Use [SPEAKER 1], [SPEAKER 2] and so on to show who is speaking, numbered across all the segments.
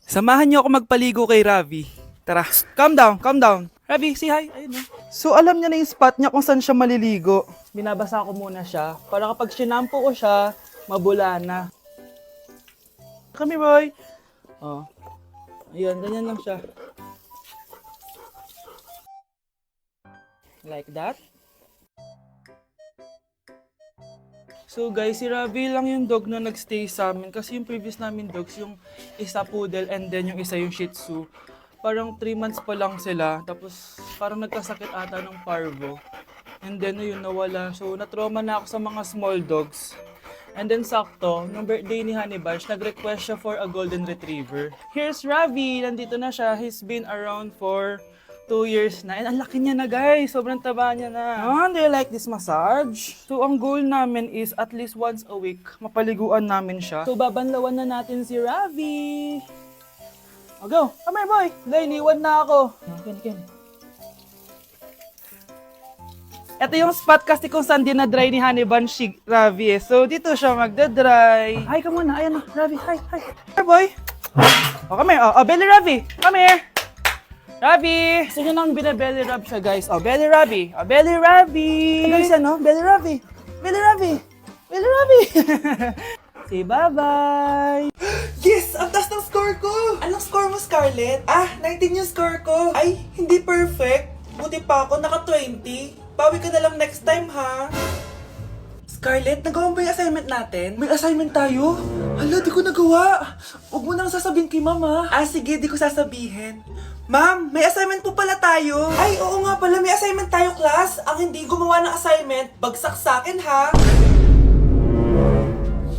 [SPEAKER 1] Samahan niyo ako magpaligo kay Ravi. Tara, calm down, calm down. Ravi, say hi. Ayun, oh. So alam niya na yung spot niya kung saan siya maliligo. Binabasa ko muna siya para kapag sinampo ko siya, mabula na. Come here, boy. Oh. Ayun, ganyan lang siya. Like that. So guys, si Ravi lang yung dog na nagstay sa amin kasi yung previous namin dogs, yung isa poodle and then yung isa yung shih tzu. Parang 3 months pa lang sila, tapos parang nagkasakit ata ng parvo. And then yun, nawala. So natrauma na ako sa mga small dogs. And then sakto, nung birthday ni Honey Bunch, nag-request siya for a golden retriever. Here's Ravi, nandito na siya. He's been around for 2 years na. And ang laki niya na guys, sobrang taba niya na. Oh, do you like this massage? So ang goal namin is at least once a week, mapaliguan namin siya. So babanlawan na natin si Ravi. Oh, go! Come here boy! Dahil iniwan na ako. Ken. Ito yung spot kasi kung saan dinadry ni Honey Bunch si Ravi eh. So dito siya magdadry. Hi ka muna, ayan o, Ravi, hi. Here boy! Oh, come here, oh, belly Ravi, come here! Ravi! Gusto nyo nang binabelly rub siya, guys. Oh, belly Ravi. Oh, belly Ravi! Guys, ano? Belly Ravi. Belly Ravi. Belly Ravi. Say bye-bye.
[SPEAKER 2] Yes! Ang taas ng score ko! Anong score mo, Scarlett? 19 yung score ko. Ay, hindi perfect. Buti pa ako, naka 20. Bawi ka na lang next time, ha? Scarlett, nagawa mo ba yung assignment natin? May assignment tayo? Hala, di ko nagawa. Huwag mo nang sasabihin kay mama. Sige, di ko sasabihin. Ma'am, may assignment po pala tayo. Ay, oo nga pala, may assignment tayo, class. Ang hindi gumawa ng assignment, bagsak sa akin, ha?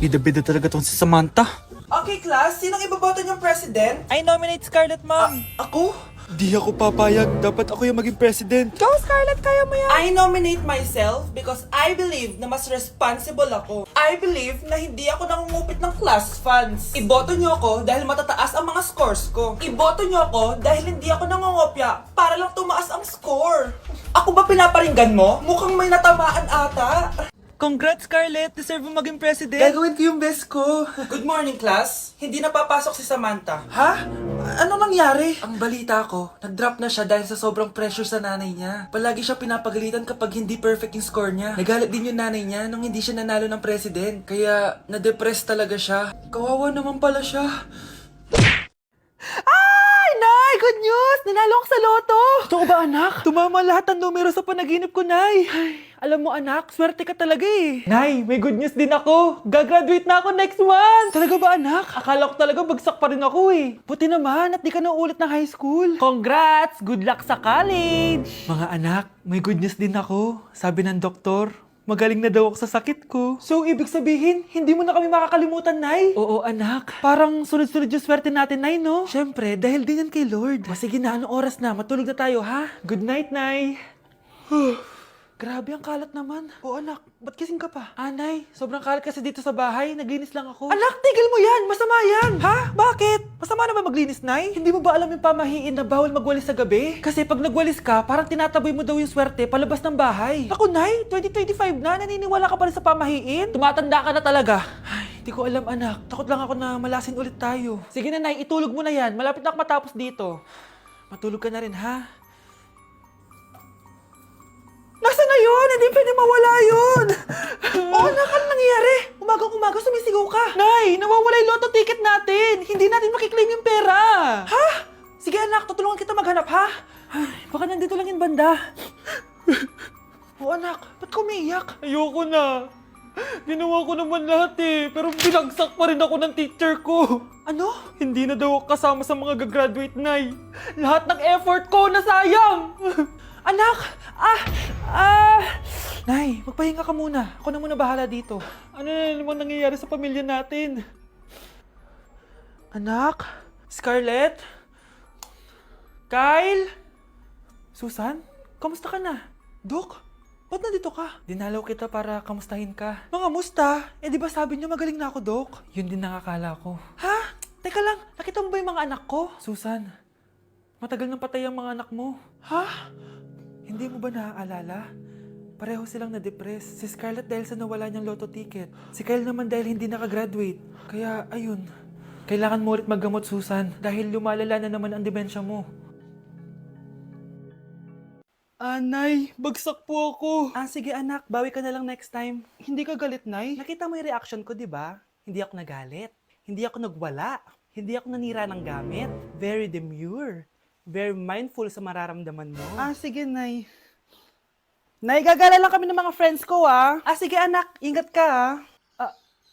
[SPEAKER 1] Bida-bida talaga tong si Samantha.
[SPEAKER 2] Okay, class, sinong iboboto niyong president?
[SPEAKER 1] I nominate Scarlett, ma'am.
[SPEAKER 2] Ako?
[SPEAKER 1] Di ako papayag. Dapat ako yung maging president.
[SPEAKER 2] Go, Scarlett, kaya mo yan. I nominate myself because I believe na mas responsible ako. I believe na hindi ako nangungupit ng class funds. Iboto niyo ako dahil matataas ang mga scores ko. Iboto niyo ako dahil hindi ako nangungopya para lang tumaas ang score. Ako ba pinaparinggan mo? Mukhang may natamaan ata.
[SPEAKER 1] Congrats, Scarlett. Deserve mo maging president.
[SPEAKER 2] Gagawin ko yung best ko. Good morning, class. Hindi na papasok si Samantha. Ha? Ano nangyari? Ang balita ko, nag-drop na siya dahil sa sobrang pressure sa nanay niya. Palagi siya pinapagalitan kapag hindi perfect yung score niya. Nagalit din yung nanay niya nung hindi siya nanalo ng president. Kaya, na-depress talaga siya. Kawawa naman pala siya. Ay, Nay! Good news! Nanalo ako sa loto!
[SPEAKER 1] Totoo ba, anak? Tumama lahat ng numero sa panaginip ko, Nay. Ay, alam mo, anak, swerte ka talaga eh. Nay, may good news din ako. Gagraduate na ako next month. Talaga ba, anak? Akala ko talaga bagsak pa rin ako eh. Buti naman at di ka na ulit ng high school. Congrats! Good luck sa college! Mga anak, may good news din ako. Sabi ng doktor, magaling na daw ako sa sakit ko. So, ibig sabihin, hindi mo na kami makakalimutan, Nay? Oo, anak. Parang sunod-sunod yung swerte natin, Nay, no? Siyempre, dahil din yan kay Lord. Sige na, anong oras na? Matulog na tayo, ha? Good night, Nay. Grabe, ang kalat naman. Oo, anak. Ba't kising ka pa? Nay, sobrang kalat kasi dito sa bahay. Naglinis lang ako. Anak, tigil mo yan! Masama yan! Ha? Bakit? Masama na ba maglinis, Nay? Hindi mo ba alam yung pamahiin na bawal magwalis sa gabi? Kasi pag nagwalis ka, parang tinataboy mo daw yung swerte palabas ng bahay. Ako, Nay, 2025 na. Naniniwala ka pa rin sa pamahiin? Tumatanda ka na talaga. Ay, di ko alam, anak. Takot lang ako na malasin ulit tayo. Sige na, Nay. Itulog mo na yan. Malapit na ako matapos dito. Matulog ka na rin, ha? Nasaan na yun? Hindi pwede mawala yun! Oo, anak, ano nangyayari? Umagang-umaga sumisigaw ka. Nay, nawawala yung lotto ticket natin. Hindi natin makiklaim yung pera. Ha? Sige anak, tutulungan kita maghanap, ha? Ay, baka nandito lang yung banda. Oo anak, ba't ka umiiyak? Ayoko na. Ginawa ko naman lahat eh, pero binagsak pa rin ako ng teacher ko. Ano? Hindi na daw ako kasama sa mga gagraduate, Nay. Lahat ng effort ko nasayang. Anak! Nay, magpahinga ka muna. Ako na muna bahala dito. Ano na naman nangyayari sa pamilya natin? Anak? Scarlett? Kyle? Susan? Kamusta ka na? Dok? Ba't nandito ka? Dinalaw kita para kamustahin ka. Mga musta? Di ba sabi niyo magaling na ako, Dok? Yun din nakakala ko. Ha? Teka lang, nakita mo ba yung mga anak ko? Susan, matagal nang patay ang mga anak mo. Ha? Hindi mo ba naaalala? Pareho silang na-depress. Si Scarlett dahil sa nawala niyang lotto ticket. Si Kyle naman dahil hindi nakagraduate. Kaya, ayun. Kailangan mo ulit maggamot, Susan, dahil lumalala na naman ang demensya mo. Nay, bagsak po ako. Sige anak, bawi ka na lang next time. Hindi ka galit, Nay? Nakita mo yung reaction ko, di ba? Hindi ako nagalit. Hindi ako nagwala. Hindi ako nanira ng gamit. Very demure. Very mindful sa mararamdaman mo. Sige, Nay. Nay, gagala lang kami ng mga friends ko, sige anak, ingat ka,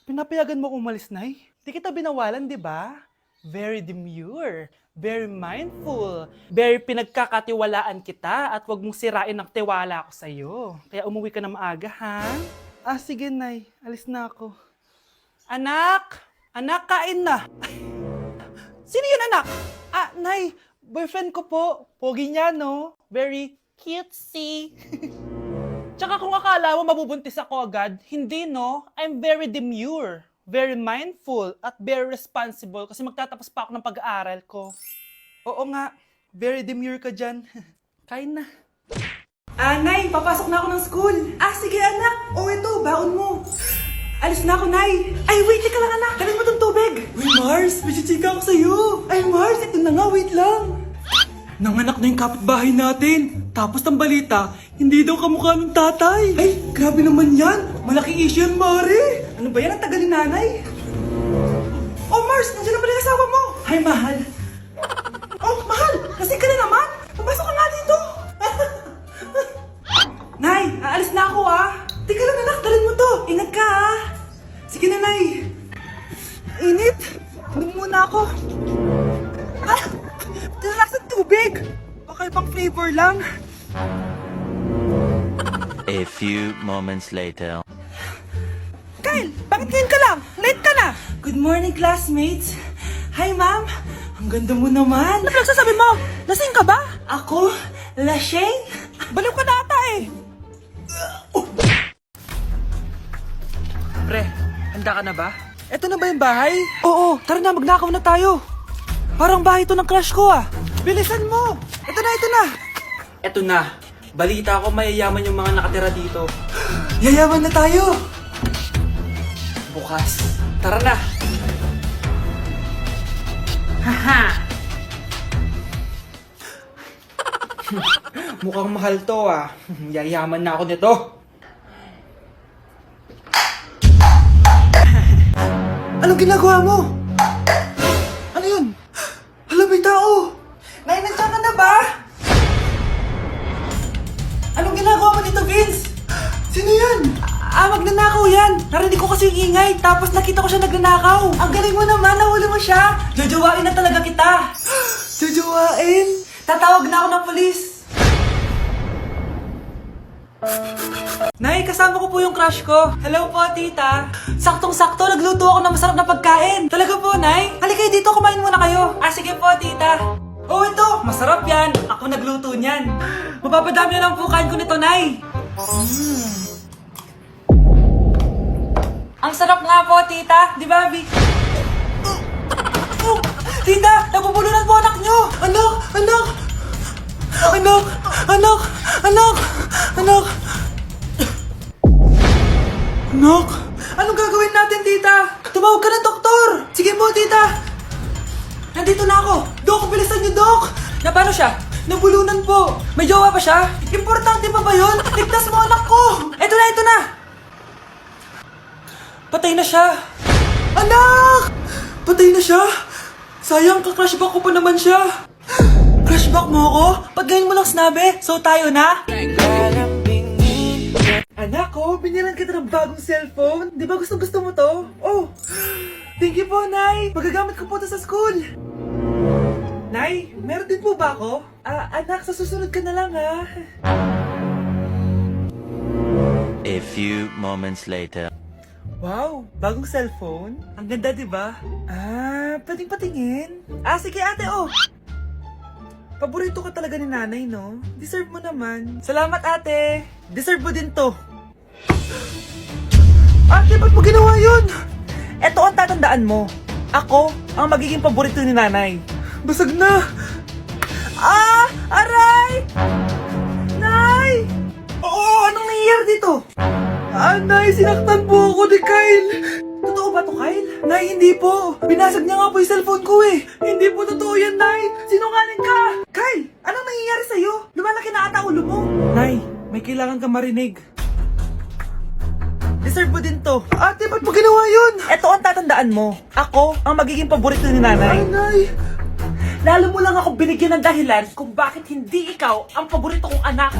[SPEAKER 1] pinapayagan mo kong umalis, Nay? Di kita binawalan, di ba? Very demure, very mindful, very pinagkakatiwalaan kita at wag mong sirain ang tiwala ko sa'yo. Kaya umuwi ka na maaga, ha? Sige, Nay. Alis na ako. Anak! Anak, kain na! Sino yun, anak? Nay, boyfriend ko po. Pogi niya, no? Very cutesy. Tsaka kung akala mo mabubuntis ako agad, hindi, no? I'm very demure, very mindful, at very responsible kasi magtatapos pa ako ng pag-aaral ko. Oo nga, very demure ka dyan. Kain na. Nay, papasok na ako ng school. Sige anak. Ito, baon mo. Alis na ako, Nay. Wait, ka lang anak. Dalhin mo tong tubig. Uy, Mars, may chichika ako sa'yo. Mars, ito na nga, wait lang. Nanganak na yung kapitbahay natin. Tapos ang balita, hindi daw kamukha ng tatay. Grabe naman yan. Malaking issue yan, Mari. Ano ba yan? Ang tagal ni nanay. Mars, nandiyan na pala yung asawa mo. Mahal. Mahal, lasing ka na naman. Papasok ka nga dito. Nay, aalis na ako, Teka lang, anak, dalhin mo to. Ingat ka, Sige na, Nay. Init. Huwag muna ako. Talakas ng tubig! Baka ibang flavor lang.
[SPEAKER 3] A few moments later.
[SPEAKER 1] Kyle, bakit ngayon ka lang? Late ka na! Good morning, classmates. Hi, ma'am. Ang ganda mo naman. Ano nagsasabi mo? Lasing ka ba? Ako? Lasing? Baliw ka na ata Pre, handa ka na ba? Eto na ba yung bahay? Oo, tara na, magnakaw na tayo. Parang bahay to ng crush ko, Bilisan mo! Ito na! Ito na. Balita ko mayayaman yung mga nakatira dito. Yayaman na tayo! Bukas. Tara na! Haha! Mukhang mahal to, Yayaman na ako nito. Anong ginagawa mo? Ano yun? Hala, may tao! Nay, nandiyan ka na ba? Anong ginagawa mo dito, Vince? Sino yan? Magnanakaw yan! Narinig ko kasi yung ingay, tapos nakita ko siya nagnanakaw. Ang galing mo naman, nahuli mo siya! Jojowain na talaga kita! Jojowain? Tatawag na ako ng polis! Nay, kasama ko po yung crush ko. Hello po, tita. Saktong-sakto, nagluto ako ng masarap na pagkain. Talaga po, Nay? Halika kayo dito, kumain muna kayo. Sige po, tita. Ito, masarap yan. Ako nagluto niyan. Mapapadami na lang po kain ko nito, Nay. Ang sarap nga po, tita. Di ba, Vic? Tita, nabubulunan po anak nyo. Anak! Anong gagawin natin, tita? Tumawag ka ng doktor! Sige po, tita! Nandito na ako! Dok, bilisan niyo, Dok! Na paano siya? Nabulunan po! May jowa pa siya? Importante pa ba yun? Ligtas mo anak ko! Ito na! Patay na siya! Anak! Patay na siya? Sayang, ka-crushback ko pa naman siya! Crushback mo ako? Pag ganyan mo lang sinabi, so tayo na? Anak ko, binilan kita ng bagong cellphone. Di ba gusto mo to? Thank you po, Nay. Magagamit ko po to sa school. Nay, meron din po ba ako? Anak, sa susunod ka na lang,
[SPEAKER 3] A few moments later.
[SPEAKER 1] Wow, bagong cellphone? Ang ganda, di ba? Pwedeng patingin? Sige ate, Paborito ka talaga ni nanay, no? Deserve mo naman. Salamat, ate. Deserve mo din to. Ate, ba't mo ginawa yun? Eto ang tatandaan mo. Ako ang magiging paborito ni nanay. Basag na. Aray! Nay! Anong nangyayari dito? Nay, sinaktan po ako ni Kyle. Totoo Totoo ba to, Kyle? Nay, hindi po. Binasag niya nga po yung cellphone ko eh. Hindi po totoo yan, Nay. Sinungaling ka. Kyle, anong nangyayari sa'yo? Lumalaki na ata ulo mo. Nay, may kailangan kang marinig. Deserve mo din to. Ate, ba't mo ginawa yun? Eto ang tatandaan mo. Ako ang magiging paborito ni nanay. Ay, Nay. Lalo mo lang ako binigyan ng dahilan kung bakit hindi ikaw ang paborito kong anak.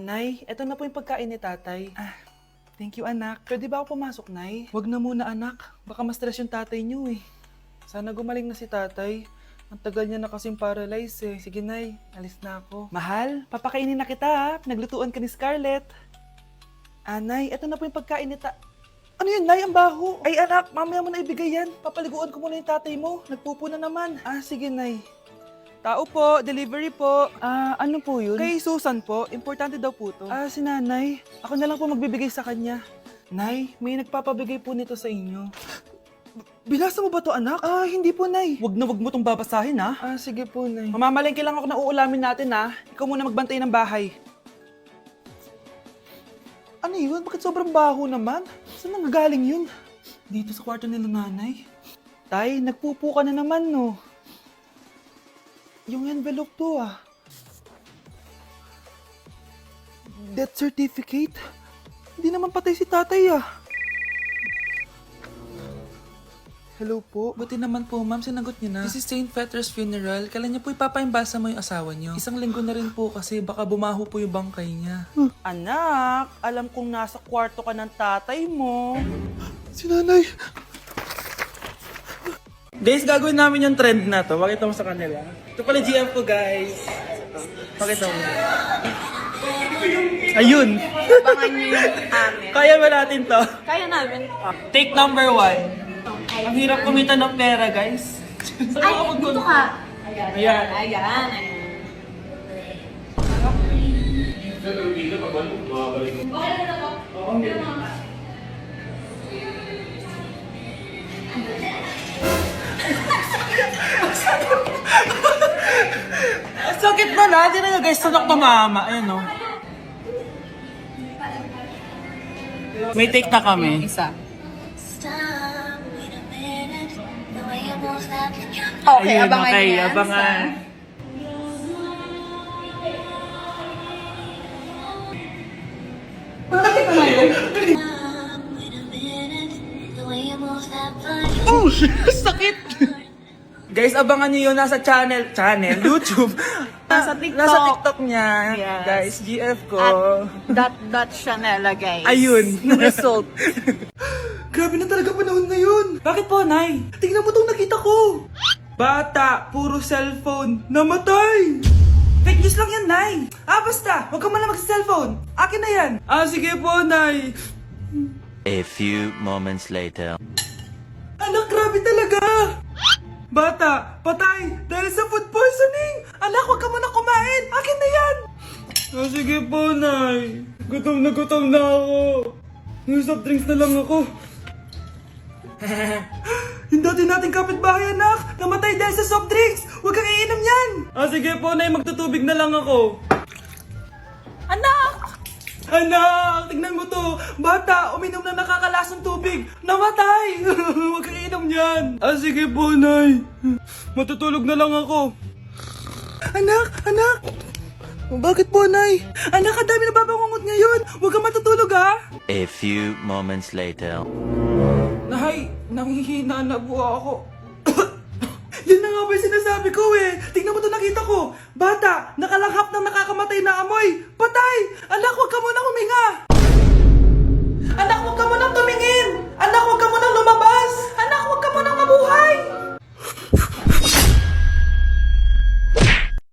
[SPEAKER 1] Nay, eto na po yung pagkain ni tatay. Thank you, anak. Pwede ba ako pumasok, Nay? Wag na muna, anak. Baka ma-stress yung tatay niyo eh. Sana gumaling na si tatay. Ang tagal niya na kasing paralyzed eh. Sige, Nay. Alis na ako. Mahal, papakainin na kita ha. Naglutuan ka ni Scarlett. Nay, eto na po yung pagkain ni Ano yun, Nay? Ang baho. Ay, anak, mamaya mo na ibigay yan. Papaliguan ko muna yung tatay mo. Nagpupo na naman. Sige, Nay. Tao po, delivery po. Ano po yun? Kay Susan po, importante daw po to. Si nanay. Ako na lang po magbibigay sa kanya. Nay, may nagpapabigay po nito sa inyo. Binasa mo ba to, anak? Hindi po, Nay. Wag na wag mo tong babasahin, ha? Sige po, Nay. Mamamalengke lang ako na uulamin natin, ha? Ikaw muna magbantay ng bahay. Ano yun? Bakit sobrang baho naman? Saan nanggagaling yun? Dito sa kwarto nila nanay. Tay, nagpupo ka na naman, no? Yung envelope to, Death certificate? Hindi naman patay si tatay, Hello po. Buti naman po, ma'am. Sinagot niyo na. This is St. Peter's Funeral. Kailan niyo po ipapaimbasa mo yung asawa niyo? Isang linggo na rin po kasi baka bumaho po yung bangkay niya. Anak, alam kong nasa kwarto ka ng tatay mo. Si nanay. Guys, gagawin namin yung trend na to. Pakita mo sa kanila. Ito pala GF ko, guys. Pakita mo. Ayun.
[SPEAKER 4] Abangan niyo yung amin.
[SPEAKER 1] Kaya ba natin to?
[SPEAKER 4] Kaya namin.
[SPEAKER 1] Take number 1. Ang hirap kumita ng pera, guys.
[SPEAKER 4] Ay, dito ka.
[SPEAKER 1] Ayan.
[SPEAKER 4] Ayan.
[SPEAKER 1] Sakit na natin na guys. Tunak na mama. Ayan, no. May take na kami.
[SPEAKER 4] Isa.
[SPEAKER 1] Okay,
[SPEAKER 4] abangan
[SPEAKER 1] okay,
[SPEAKER 4] niyo yan.
[SPEAKER 1] abangan. Oh, sakit! Guys, abangan niyo yun nasa channel, YouTube.
[SPEAKER 4] Nasa TikTok.
[SPEAKER 1] Nasa TikTok niya.
[SPEAKER 4] Yes.
[SPEAKER 1] Guys, GF ko.
[SPEAKER 4] At siya nalagay.
[SPEAKER 1] Ayun.
[SPEAKER 4] Result.
[SPEAKER 1] Grabe na talaga panahon ngayon. Bakit po, Nay? Tingnan mo itong nakita ko. Bata, puro cellphone, namatay. Fake news lang yan, Nay. Basta, huwag ka man lang mag-cellphone. Akin na yan. Sige po, Nay.
[SPEAKER 3] A few moments later.
[SPEAKER 1] Anak, grabe talaga. Bata, patay dahil sa food poisoning. Anak, huwag ka muna kumain. Akin na yan. Sige po, Nay. Gutom na ako. Yung soft drinks na lang ako. Yung dati nating kapitbahay, anak. Namatay dahil sa soft drinks. Huwag kang iinom yan. Sige po, Nay. Magtutubig na lang ako. Anak! Anak! Tignan mo to. Bata, uminom na nakakalasang tubig. Namatay! Huwag kang iinom yan. Sige po, Nay. Matutulog na lang ako. Anak! Bakit po, Nay? Anak, ang dami na babangungot ngayon. Huwag kang matutulog, ha?
[SPEAKER 3] A few moments later.
[SPEAKER 1] Nay, nanghihina na po ako. Yun na nga ba yung sinasabi ko eh. Tingnan mo to nakita ko. Bata, nakalanghap ng nakakamatay na amoy. Patay! Anak, huwag ka